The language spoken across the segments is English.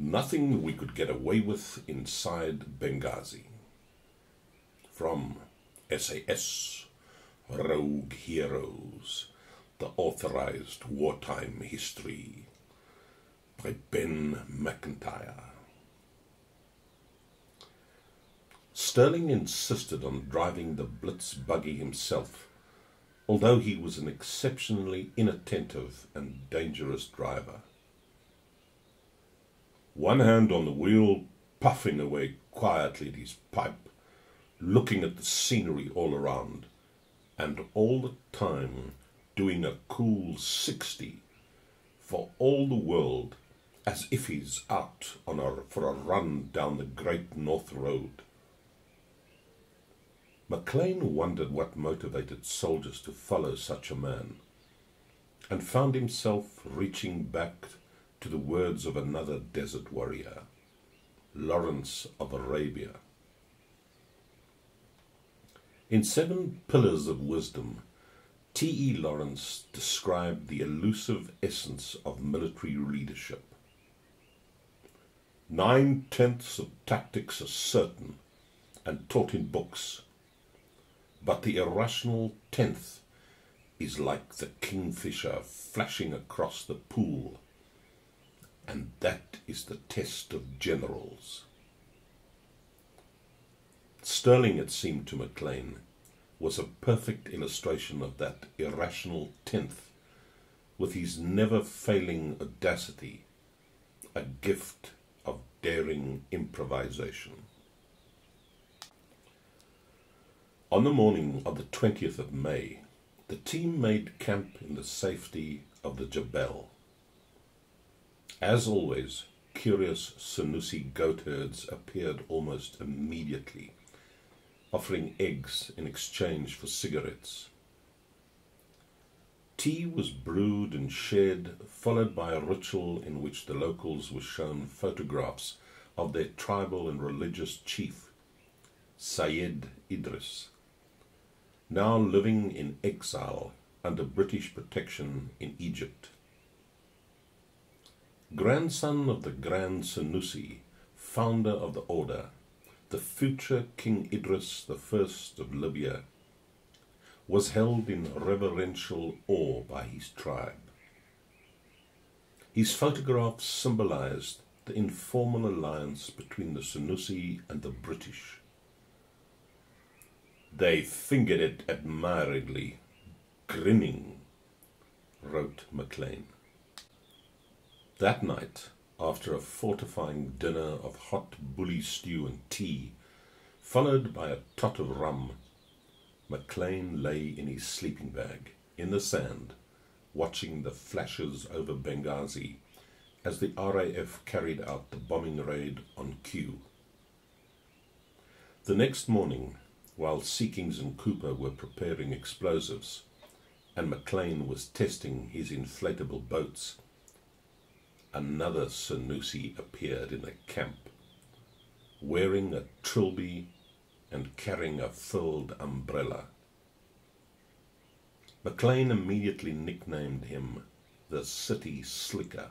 Nothing we could get away with inside Benghazi. From SAS, Rogue Heroes, the Authorised Wartime History by Ben MacIntyre. Sterling insisted on driving the Blitz buggy himself, although he was an exceptionally inattentive and dangerous driver. One hand on the wheel, puffing away quietly at his pipe, looking at the scenery all around, and all the time doing a cool 60, for all the world as if he's out for a run down the Great North Road. MacLean wondered what motivated soldiers to follow such a man, and found himself reaching back to the words of another desert warrior, Lawrence of Arabia. In 7 Pillars of Wisdom, T.E. Lawrence described the elusive essence of military leadership. 9/10 of tactics are certain and taught in books, but the irrational 10th is like the kingfisher flashing across the pool, and that is the test of generals. Sterling, it seemed to MacLean, was a perfect illustration of that irrational 10th, with his never-failing audacity, a gift of daring improvisation. On the morning of the 20th of May, the team made camp in the safety of the Jebel. As always, curious Senussi goatherds appeared almost immediately, offering eggs in exchange for cigarettes. Tea was brewed and shared, followed by a ritual in which the locals were shown photographs of their tribal and religious chief, Sayyid Idris, now living in exile under British protection in Egypt. Grandson of the Grand Senussi, founder of the order, the future King Idris I of Libya, was held in reverential awe by his tribe. His photographs symbolized the informal alliance between the Senussi and the British. "They fingered it admiringly, grinning," wrote MacLean. That night, after a fortifying dinner of hot bully stew and tea, followed by a tot of rum, MacLean lay in his sleeping bag, in the sand, watching the flashes over Benghazi as the RAF carried out the bombing raid on Q. The next morning, while Seekings and Cooper were preparing explosives, and MacLean was testing his inflatable boats, another Senussi appeared in the camp, wearing a trilby and carrying a filled umbrella. MacLean immediately nicknamed him the City Slicker.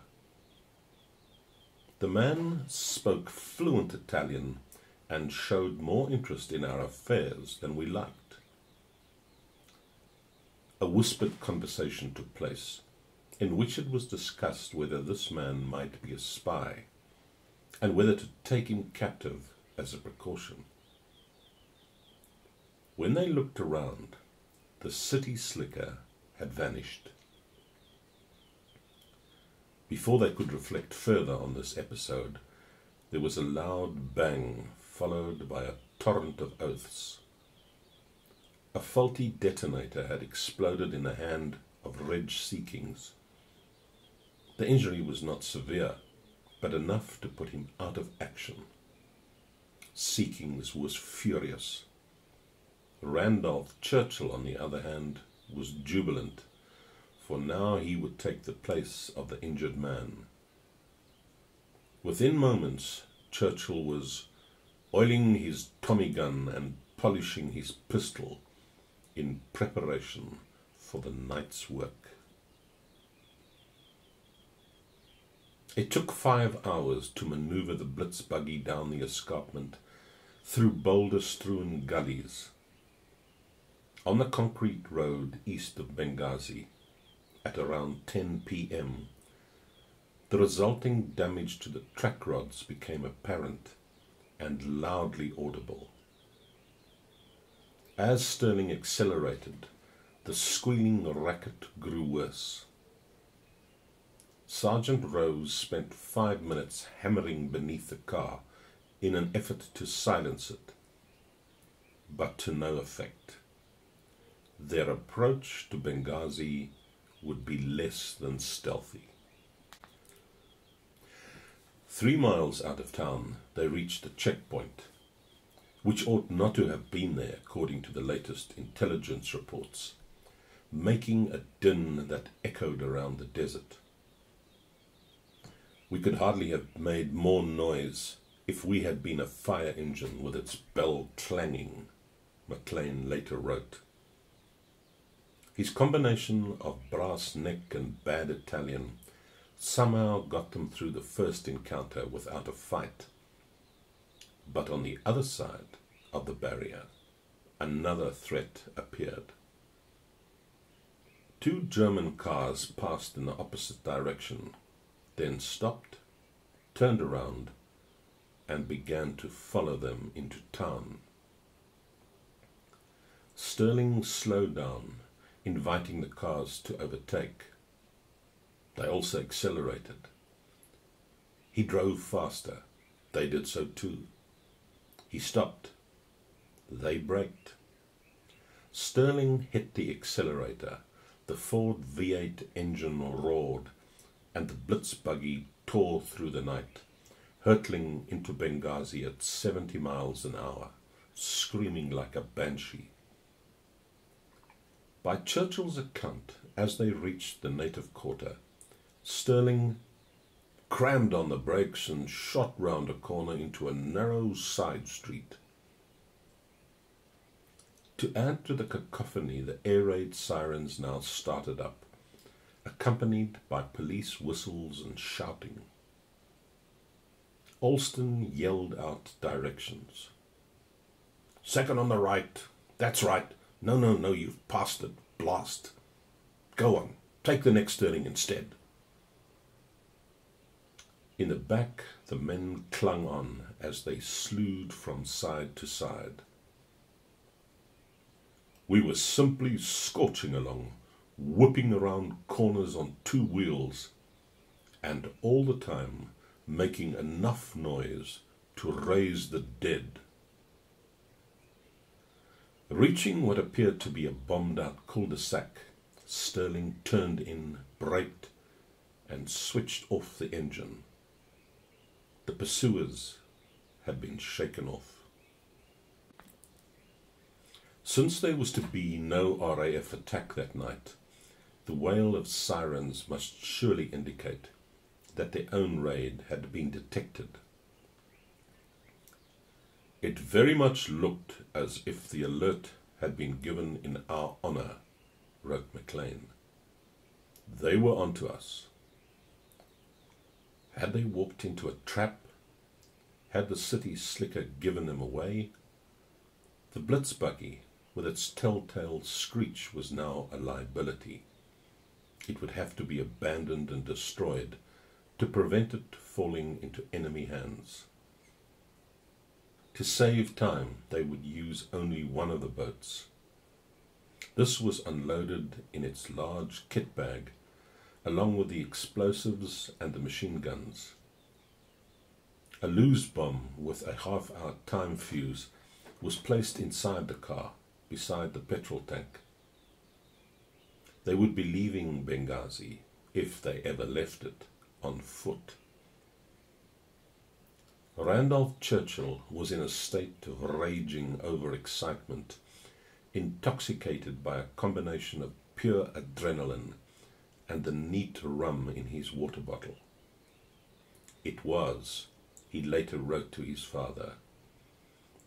The man spoke fluent Italian and showed more interest in our affairs than we liked. A whispered conversation took place, in which it was discussed whether this man might be a spy, and whether to take him captive as a precaution. When they looked around, the City Slicker had vanished. Before they could reflect further on this episode, there was a loud bang, followed by a torrent of oaths. A faulty detonator had exploded in the hand of Reg Seekings. The injury was not severe, but enough to put him out of action. Seekings was furious. Randolph Churchill, on the other hand, was jubilant, for now he would take the place of the injured man. Within moments, Churchill was oiling his Tommy gun and polishing his pistol in preparation for the night's work. It took 5 hours to maneuver the blitz buggy down the escarpment, through boulder-strewn gullies. On the concrete road east of Benghazi, at around 10 p.m., the resulting damage to the track rods became apparent and loudly audible. As Sterling accelerated, the squealing racket grew worse. Sergeant Rose spent 5 minutes hammering beneath the car in an effort to silence it, but to no effect. Their approach to Benghazi would be less than stealthy. 3 miles out of town, they reached a checkpoint, which ought not to have been there according to the latest intelligence reports, making a din that echoed around the desert. We could hardly have made more noise if we had been a fire engine with its bell clanging, MacLean later wrote. His combination of brass neck and bad Italian somehow got them through the first encounter without a fight. But on the other side of the barrier, another threat appeared. 2 German cars passed in the opposite direction, then stopped, turned around, and began to follow them into town. Sterling slowed down, inviting the cars to overtake. They also accelerated. He drove faster. They did so too. He stopped. They braked. Sterling hit the accelerator. The Ford V8 engine roared, and the blitz buggy tore through the night, hurtling into Benghazi at 70 miles an hour, screaming like a banshee. By Churchill's account, as they reached the native quarter, Sterling crammed on the brakes and shot round a corner into a narrow side street. To add to the cacophony, the air raid sirens now started up, accompanied by police whistles and shouting. Alston yelled out directions. "Second on the right. That's right. No, you've passed it. Blast. Go on. Take the next turning instead." In the back, the men clung on as they slewed from side to side. We were simply scorching along, whipping around corners on 2 wheels, and all the time making enough noise to raise the dead. Reaching what appeared to be a bombed-out cul-de-sac, Sterling turned in, braked, and switched off the engine. The pursuers had been shaken off. Since there was to be no RAF attack that night, the wail of sirens must surely indicate that their own raid had been detected. It very much looked as if the alert had been given in our honour, wrote MacLean. They were onto us. Had they walked into a trap? Had the city slicker given them away? The blitz buggy, with its telltale screech, was now a liability. It would have to be abandoned and destroyed to prevent it falling into enemy hands. To save time, they would use only one of the boats. This was unloaded in its large kit bag, along with the explosives and the machine guns. A loose bomb with a half-hour time fuse was placed inside the car, beside the petrol tank. They would be leaving Benghazi, if they ever left it, on foot. Randolph Churchill was in a state of raging overexcitement, intoxicated by a combination of pure adrenaline and the neat rum in his water bottle. It was, he later wrote to his father,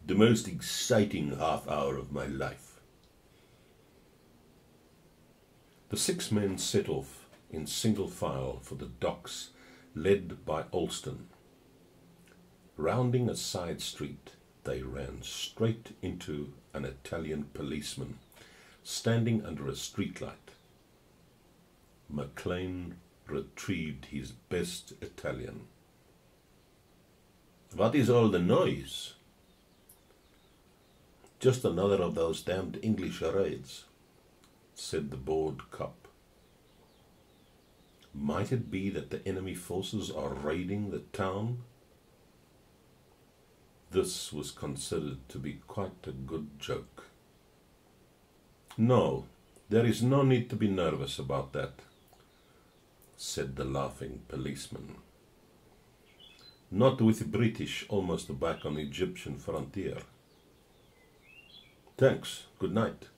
the most exciting half hour of my life. The 6 men set off in single file for the docks led by Alston. Rounding a side street, they ran straight into an Italian policeman standing under a streetlight. MacLean retrieved his best Italian. "What is all the noise?" "Just another of those damned English raids," said the bored cop. Might it be that the enemy forces are raiding the town? This was considered to be quite a good joke. "No, there is no need to be nervous about that," said the laughing policeman. "Not with the British almost back on the Egyptian frontier." "Thanks. Good night."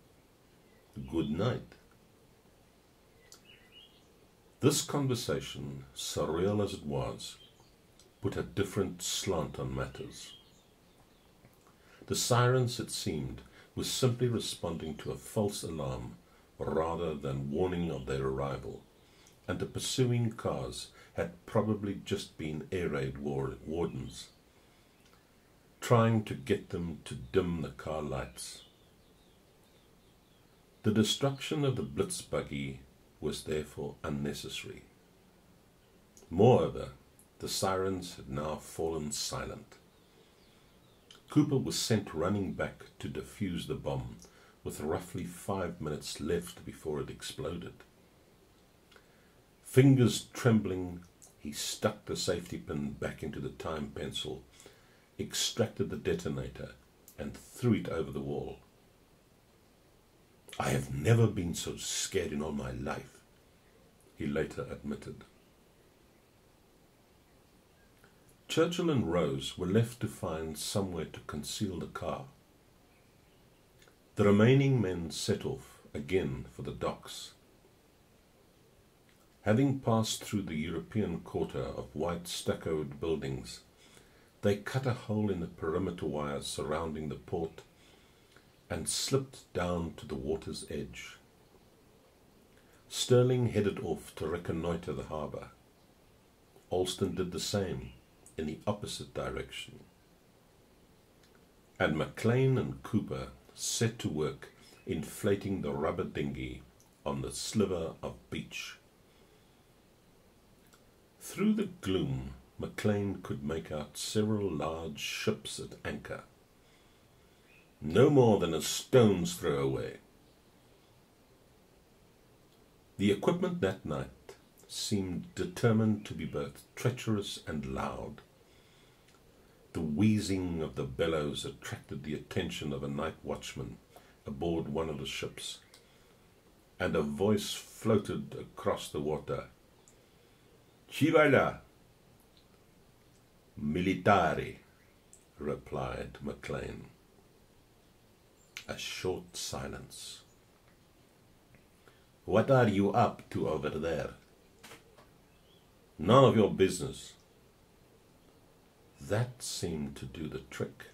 "Good night." This conversation, surreal as it was, put a different slant on matters. The sirens, it seemed, were simply responding to a false alarm rather than warning of their arrival, and the pursuing cars had probably just been air raid wardens, trying to get them to dim the car lights. The destruction of the Blitz buggy was therefore unnecessary. Moreover, the sirens had now fallen silent. Cooper was sent running back to defuse the bomb, with roughly 5 minutes left before it exploded. Fingers trembling, he stuck the safety pin back into the time pencil, extracted the detonator, and threw it over the wall. "I have never been so scared in all my life," he later admitted. Churchill and Rose were left to find somewhere to conceal the car. The remaining men set off again for the docks. Having passed through the European quarter of white stuccoed buildings, they cut a hole in the perimeter wires surrounding the port and slipped down to the water's edge. Stirling headed off to reconnoitre the harbour. Alston did the same, in the opposite direction. And MacLean and Cooper set to work inflating the rubber dinghy on the sliver of beach. Through the gloom, MacLean could make out several large ships at anchor, no more than a stone's throw away. The equipment that night seemed determined to be both treacherous and loud. The wheezing of the bellows attracted the attention of a night watchman aboard one of the ships, and a voice floated across the water. "Chivala!" "Militari," replied MacLean. A short silence. "What are you up to over there?" "None of your business." That seemed to do the trick.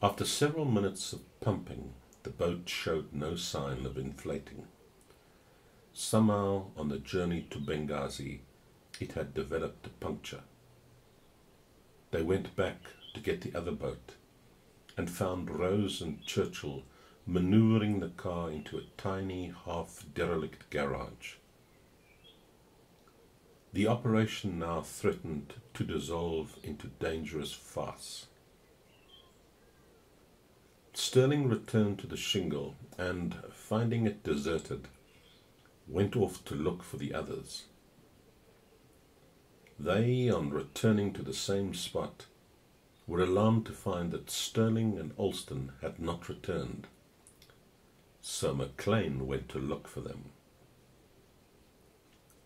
After several minutes of pumping, the boat showed no sign of inflating. Somehow, on the journey to Benghazi, it had developed a puncture. They went back to get the other boat and found Rose and Churchill manoeuvring the car into a tiny, half-derelict garage. The operation now threatened to dissolve into dangerous farce. Stirling returned to the shingle and, finding it deserted, went off to look for the others. They, on returning to the same spot, were alarmed to find that Stirling and Alston had not returned, so MacLean went to look for them.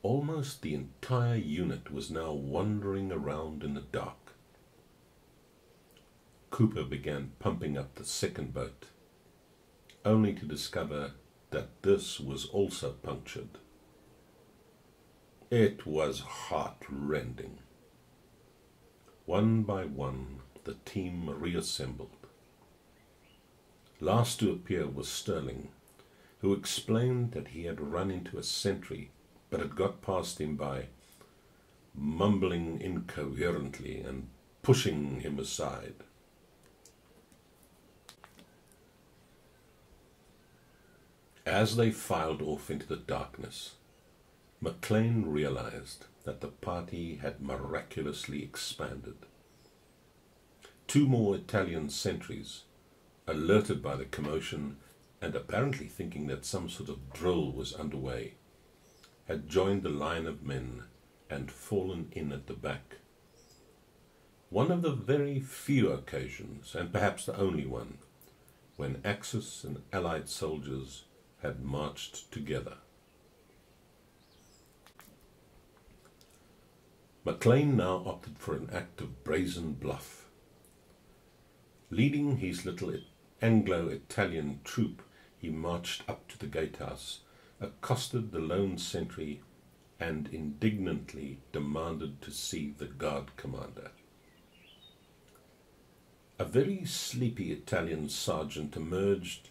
Almost the entire unit was now wandering around in the dark. Cooper began pumping up the second boat, only to discover that this was also punctured. It was heart-rending. One by one, the team reassembled. Last to appear was Stirling, who explained that he had run into a sentry but had got past him by mumbling incoherently and pushing him aside. As they filed off into the darkness, MacLean realized that the party had miraculously expanded. 2 more Italian sentries, alerted by the commotion and apparently thinking that some sort of drill was underway, had joined the line of men and fallen in at the back. One of the very few occasions, and perhaps the only one, when Axis and Allied soldiers had marched together. MacLean now opted for an act of brazen bluff. Leading his little Anglo-Italian troop, he marched up to the gatehouse, accosted the lone sentry, and indignantly demanded to see the guard commander. A very sleepy Italian sergeant emerged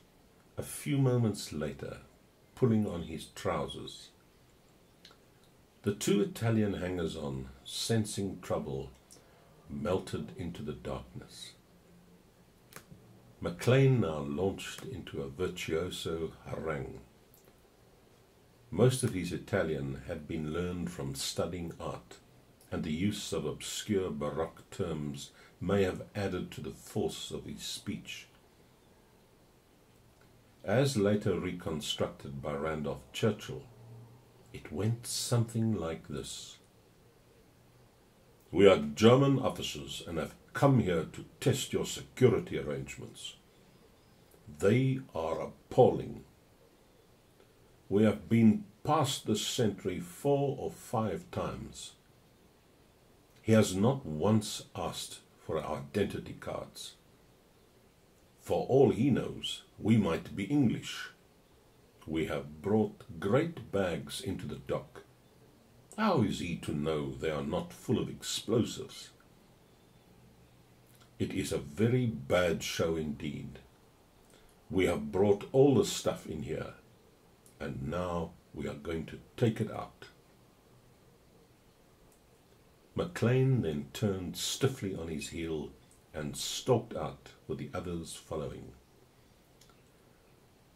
a few moments later, pulling on his trousers. The 2 Italian hangers-on, sensing trouble, melted into the darkness. MacLean now launched into a virtuoso harangue. Most of his Italian had been learned from studying art, and the use of obscure Baroque terms may have added to the force of his speech. As later reconstructed by Randolph Churchill, it went something like this. "We are German officers and have come here to test your security arrangements. They are appalling. We have been past this sentry 4 or 5 times. He has not once asked for our identity cards. For all he knows, we might be English. We have brought great bags into the dock. How is he to know they are not full of explosives? It is a very bad show indeed. We have brought all the stuff in here, and now we are going to take it out." MacLean then turned stiffly on his heel and stalked out with the others following.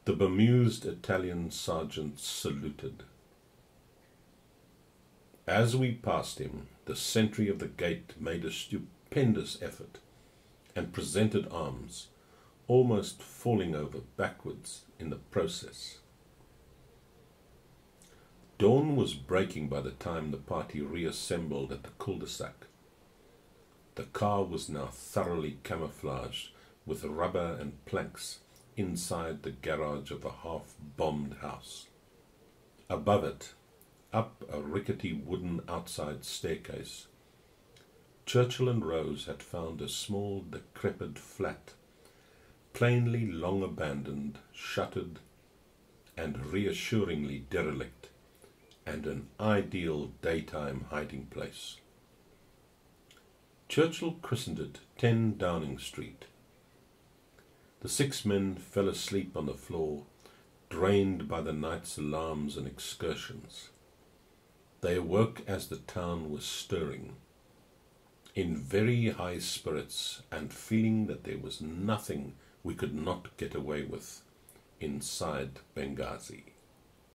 The bemused Italian sergeant saluted. As we passed him, the sentry of the gate made a stupendous effort and presented arms, almost falling over backwards in the process. Dawn was breaking by the time the party reassembled at the cul-de-sac. The car was now thoroughly camouflaged with rubber and planks inside the garage of a half-bombed house. Above it, up a rickety wooden outside staircase, Churchill and Rose had found a small decrepit flat, plainly long abandoned, shuttered, and reassuringly derelict, and an ideal daytime hiding place. Churchill christened it 10 Downing Street. The 6 men fell asleep on the floor, drained by the night's alarms and excursions. They awoke as the town was stirring, in very high spirits and feeling that there was nothing we could not get away with inside Benghazi.